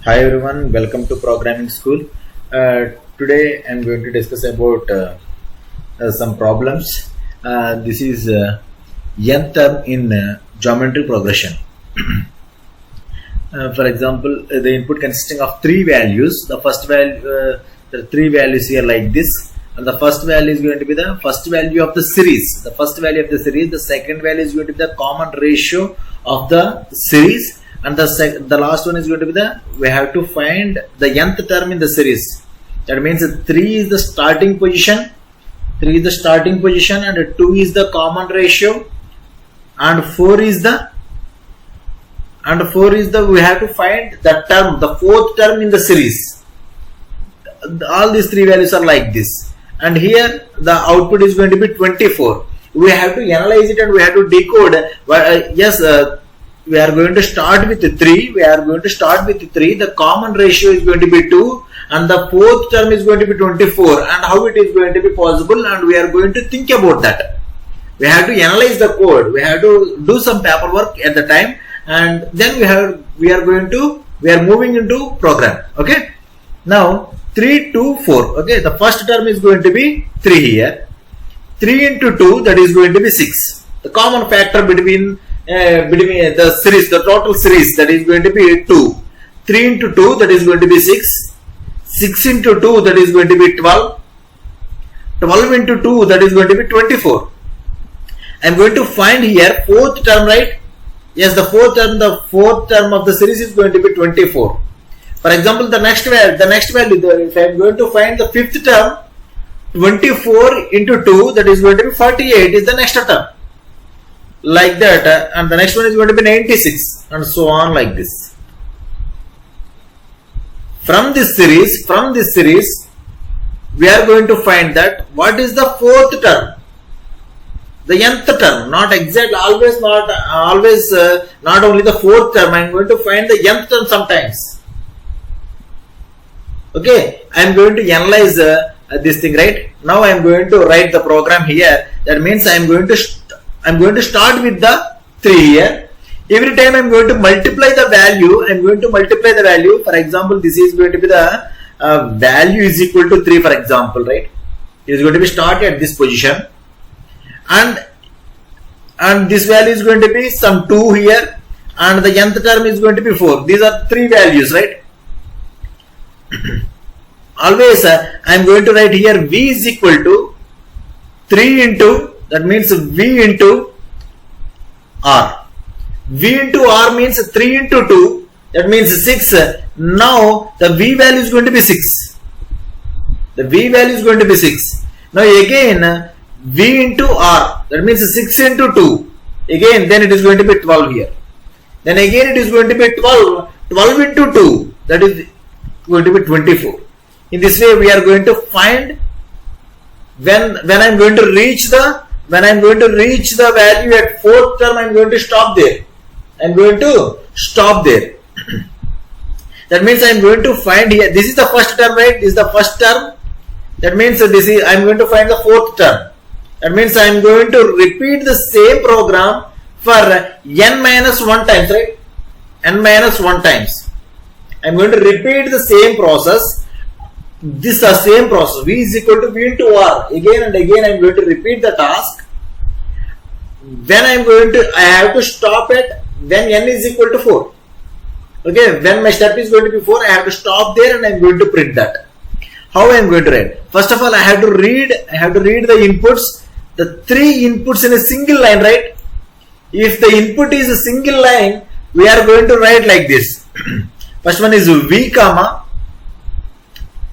Hi everyone, welcome to Programming School. Today I am going to discuss about some problems. This is nth term in geometry progression. For example, the input consisting of three values. The first value, the three values here like this, and the first value is going to be the first value of the series. The first value of the series. The second value is going to be the common ratio of the series. And the last one is going to be we have to find the nth term in the series. That means 3 is the starting position, 3 is the starting position, and 2 is the common ratio, and 4 is the we have to find the term, the fourth term in the series. All these three values are like this, and here the output is going to be 24. We have to analyze it and we have to decode. We are going to start with 3. The common ratio is going to be 2, and the fourth term is going to be 24. And how it is going to be possible? And we are going to think about that. We have to analyze the code. We have to do some paperwork at the time, and then we are moving into program. Okay. Now 3, 2, 4. Okay. The first term is going to be 3 here. 3 into 2, that is going to be 6. The common factor between the series, the total series, that is going to be 2. 3 into 2, that is going to be 6. 6 into 2, that is going to be 12. 12 into 2, that is going to be 24. I am going to find here fourth term, right? Yes, the fourth term of the series is going to be 24. For example, the next value, if I am going to find the fifth term, 24 into 2, that is going to be 48 is the next term. Like that, and the next one is going to be 96, and so on like this. From this series, we are going to find that what is the fourth term, the nth term, not only the fourth term. I am going to find the nth term sometimes. Okay, I am going to analyze this thing, right? Now I am going to write the program here. That means I am going to start with the 3 here. Every time I am going to multiply the value. For example, this is going to be the value is equal to 3, for example, right? It is going to be started at this position, and this value is going to be some 2 here, and the nth term is going to be 4. These are 3 values, right? Always I am going to write here V is equal to 3 into, that means V into R. V into R means 3 into 2, that means 6. Now the V value is going to be 6. Now again V into R, that means 6 into 2. Again, then it is going to be 12 here. Then again it is going to be 12. 12 into 2, that is going to be 24. In this way we are going to find when I am going to reach the value at fourth term. I am going to stop there. That means I am going to find here. This is the first term, right? This is the first term. That means I am going to find the fourth term. That means I am going to repeat the same program for n minus 1 times, right? N minus 1 times. I am going to repeat the same process. This is the same process. V is equal to V into R. Again and again I am going to repeat the task. When I have to stop it when n is equal to 4. Okay, when my step is going to be 4, I have to stop there and I am going to print that. How I am going to write? First of all, I have to read the inputs, the 3 inputs in a single line, right? If the input is a single line, we are going to write like this. First one is V comma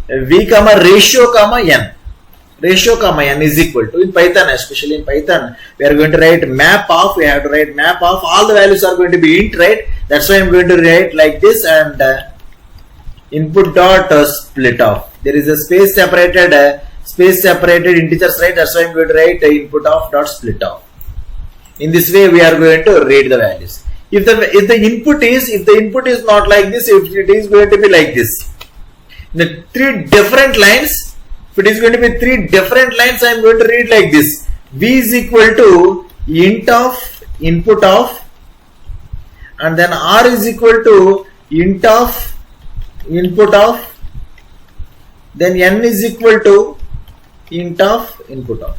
ratio comma n is equal to, in Python, especially in Python, we are going to write map of. We have to write map of. All the values are going to be int, right? That's why I am going to write like this, and input dot split off. There is a space separated integers, right? That's why I am going to write input of dot split off. In this way we are going to read the values. If the input is not like this, if it is going to be like this, the 3 different lines. If it is going to be 3 different lines, I am going to read like this. V is equal to int of input of, and then R is equal to int of input of, then n is equal to int of input of.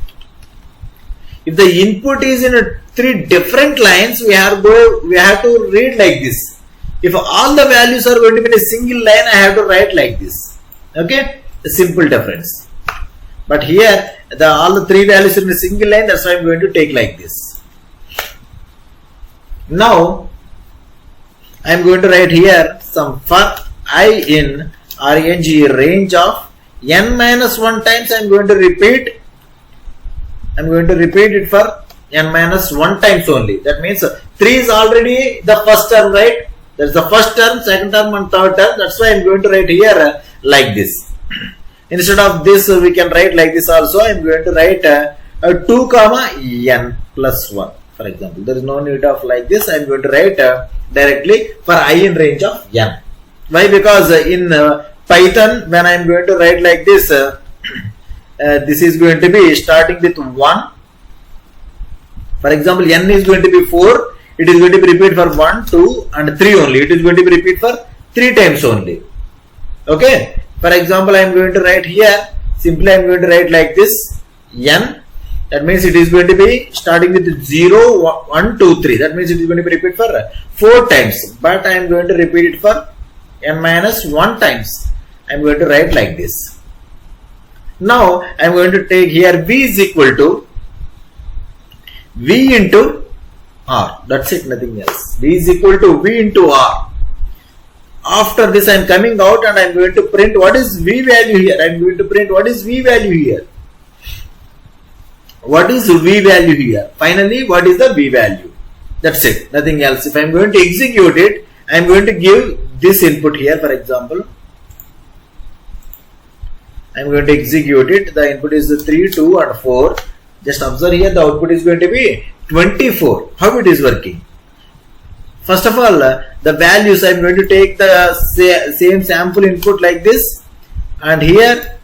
If the input is in 3 different lines, we have to read like this. If all the values are going to be in a single line, I have to write like this. Okay, a simple difference. But here all the 3 values are in a single line, that's why I am going to take like this. Now I am going to write here some for I in range of n minus 1 times. I am going to repeat it for n minus 1 times only. That means 3 is already the first term, right? That's the first term, second term and third term. That's why I am going to write here like this. Instead of this, we can write like this also. I am going to write 2 comma n plus 1. For example, there is no need of like this. I am going to write directly for I in range of n. Why? Because in Python, when I am going to write like this, this is going to be starting with 1. For example, n is going to be 4. It is going to be repeat for 1, 2 and 3 only. It is going to be repeat for 3 times only. Okay. For example, I am going to write here, simply I am going to write like this, n. That means it is going to be starting with 0, 1, 2, 3. That means it is going to be repeat for 4 times. But I am going to repeat it for n minus 1 times. I am going to write like this. Now I am going to take here v is equal to v into r. That's it, nothing else. V is equal to v into r. After this, I am coming out and I am going to print what is v value here. I am going to print what is v value here. What is v value here? Finally, what is the v value? That's it, nothing else. If I am going to execute it, I am going to give this input here. For example, I am going to execute it. The input is 3, 2 and 4. Just observe here, the output is going to be 24. How it is working? First of all, the values, I am going to take the same sample input like this, and here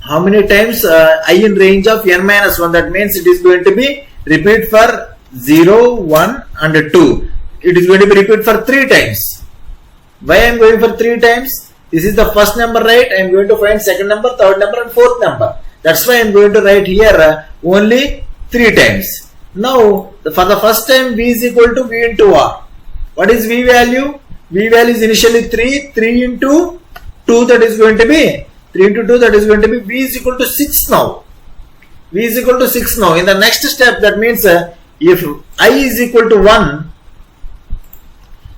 how many times I in range of n minus 1. That means it is going to be repeat for 0, 1 and 2. It is going to be repeat for 3 times. Why I am going for 3 times? This is the first number, right? I am going to find second number, third number and fourth number. That's why I am going to write here only 3 times. Now, for the first time, v is equal to v into r. What is v value? V value is initially 3. 3 into 2, that is going to be 3 into 2, that is going to be v is equal to 6 now. V is equal to 6 now. In the next step, that means if I is equal to 1,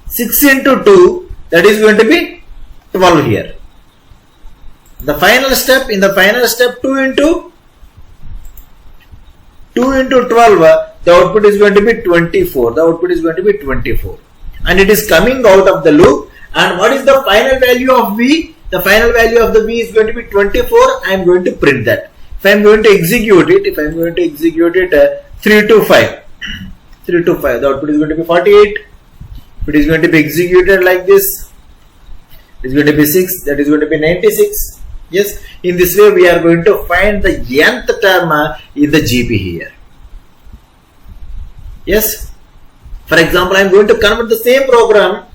6 into 2, that is going to be 12 here. The final step, in the final step, 2 into 12, the output is going to be 24. The output is going to be 24. And it is coming out of the loop. And what is the final value of v? The final value of the v is going to be 24. I am going to print that. If I am going to execute it, 3 to 5. 3 to 5. The output is going to be 48. If it is going to be executed like this, it is going to be 6. That is going to be 96. Yes, in this way we are going to find the nth term in the GP here. Yes, for example, I am going to convert the same program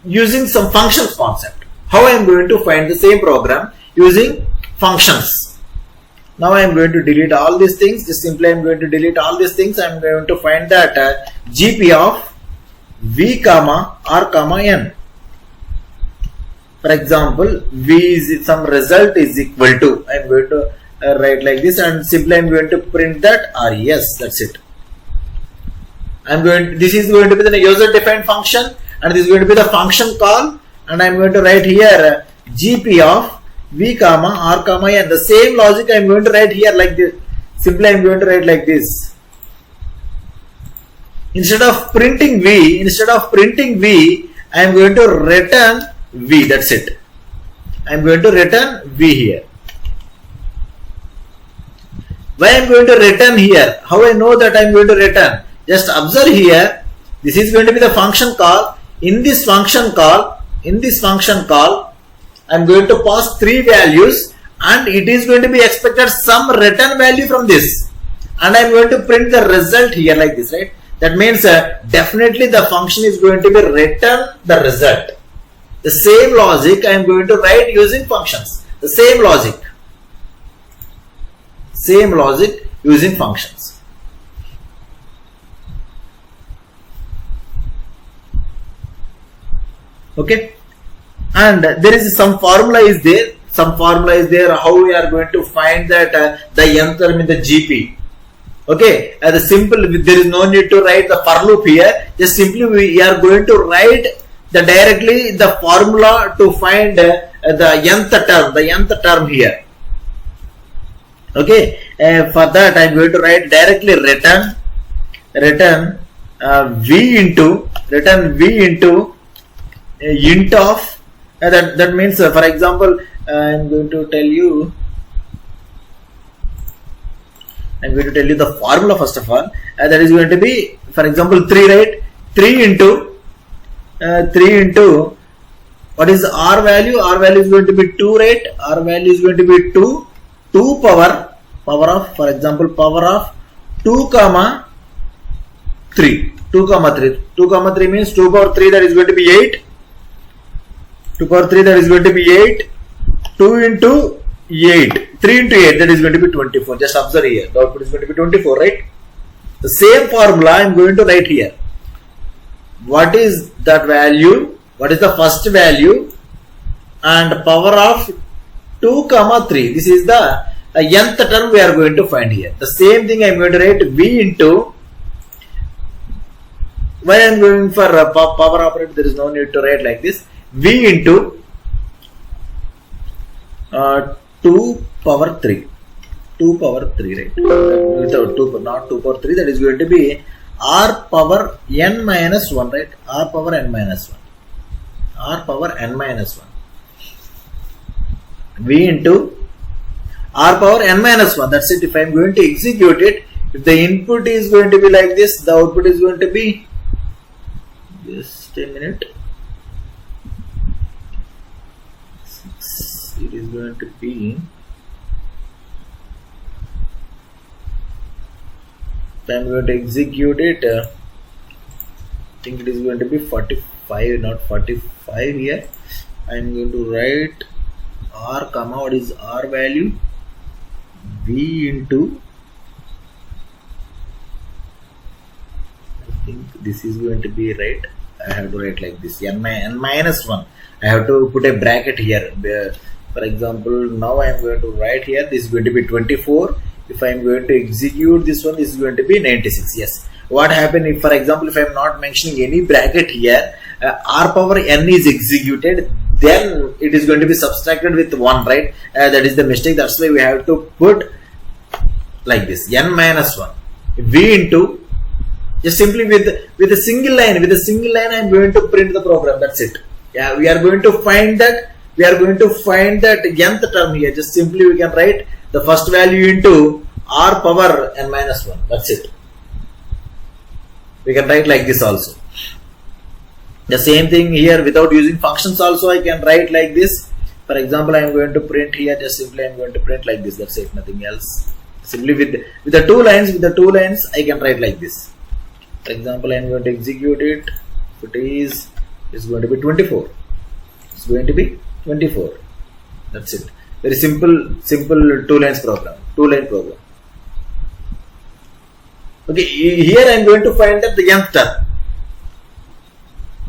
using some functions concept. How I am going to find the same program using functions? Now I am going to delete all these things. Just simply I am going to delete all these things. I am going to find that GP of v comma r comma n. For example, v is some result is equal to, I am going to write like this, and simply I am going to print that res. That's it. This is going to be the user defined function, and this is going to be the function call, and I am going to write here GP of v comma r comma n. The same logic I am going to write here like this. Simply I am going to write like this. Instead of printing v, I am going to return v. That's it. I am going to return v here. Why I am going to return here? How I know that I am going to return? Just observe here. This is going to be the function call. In this function call, I am going to pass 3 values, and it is going to be expected some return value from this, and I am going to print the result here like this, right? That means definitely the function is going to be return the result. The same logic I am going to write using functions. The same logic. Same logic using functions. Okay. And there is some formula is there. Some formula is there how we are going to find that the nth term in the GP. Okay, as a simple, there is no need to write the for loop here. Just simply we are going to write directly the formula to find the nth term here. Okay, for that I am going to write directly return v into int of that means for example I am going to tell you the formula first of all. That is going to be, for example, 3, right? 3 into what is R value? R value is going to be 2, right? R value is going to be 2 power of, for example, power of 2 comma 3. 2 comma 3 means 2 power 3, that is going to be 8. 2 power 3, that is going to be 8. 2 into 8. 3 into 8, that is going to be 24. Just observe here. The output is going to be 24, right? The same formula I am going to write here. What is that value? What is the first value? And power of 2 comma 3. This is the nth term we are going to find here. The same thing I am going to write v into. Why I am going for power operator? There is no need to write like this. V into 2 power 3. 2 power 3, right? Without 2, not 2 power 3, that is going to be r power n minus 1, right? R power n minus 1. R power n minus 1. V into r power n minus 1. That's it. If I am going to execute it, if the input is going to be like this, the output is going to be, just a minute. It is going to be, if I am going to execute it, I think it is going to be 45, not 45 here. I am going to write r comma, what is r value? V into, I think this is going to be right. I have to write like this, n minus 1. I have to put a bracket here. For example, now I am going to write here, this is going to be 24. If I am going to execute this one, this is going to be 96. Yes. What happened if, for example, if I am not mentioning any bracket here, r power n is executed, then it is going to be subtracted with 1, right? That is the mistake. That's why we have to put like this, n minus 1. V into, just simply with a single line, I am going to print the program. That's it. Yeah, we are going to find that. Nth term here. Just simply we can write the first value into r power n minus 1. That's it. We can write like this also. The same thing here, without using functions also I can write like this. For example, I am going to print here, just simply I am going to print like this. That's it, nothing else. Simply with the two lines I can write like this. For example, I am going to execute it. If it is, it's going to be 24. It's going to be 24. That's it. Very simple 2 line program. Okay, here I am going to find that the nth term.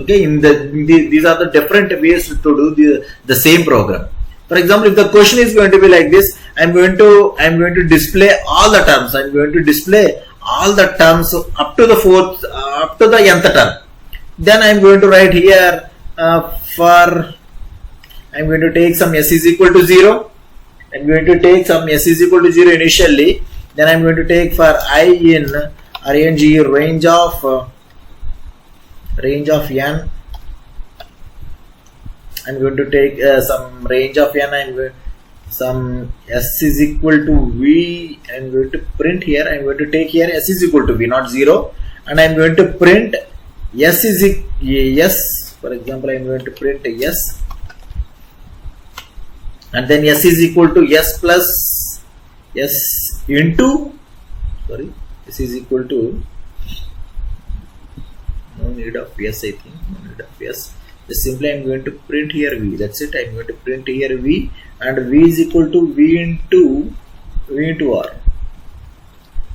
Okay, these are the different ways to do the same program. For example, if the question is going to be like this, I am going to display all the terms. I am going to display all the terms up to the nth term. Then I am going to write here I am going to take some s is equal to 0. I am going to take some s is equal to 0 initially. Then I am going to take for I in range of n. I am going to take some range of n. I am going some s is equal to v. I am going to print here. I am going to take here s is equal to v, not 0, and I am going to print s is yes. For example, I am going to print yes, and then s is equal to s plus s into, sorry, s is equal to, no need of s, I think, no need of s, Just simply I'm going to print here V. That's it. I'm going to print here V, and V is equal to V into R.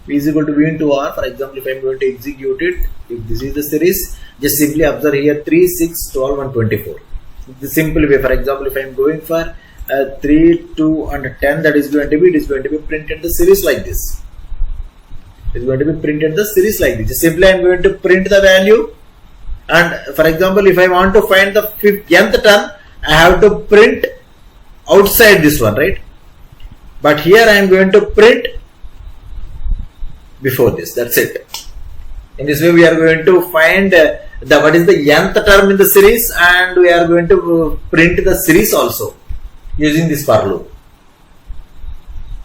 V is equal to V into R. For example, if I'm going to execute it, if this is the series, just simply observe here 3, 6, 12 and 24. The simple way, for example, if I'm going for 3, 2 and 10, that is going to be, it is going to be printed the series like this. It is going to be printed the series like this. Just simply I'm going to print the value, and for example, if I want to find the nth term, I have to print outside this one, right? But here I am going to print before this. That's it. In this way, we are going to find what is the nth term in the series, and we are going to print the series also using this for loop.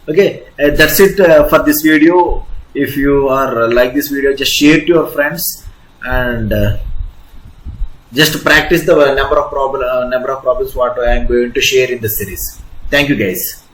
Okay, that's it for this video. If you are like this video, just share to your friends and just practice the number of problems what I am going to share in the series. Thank you guys.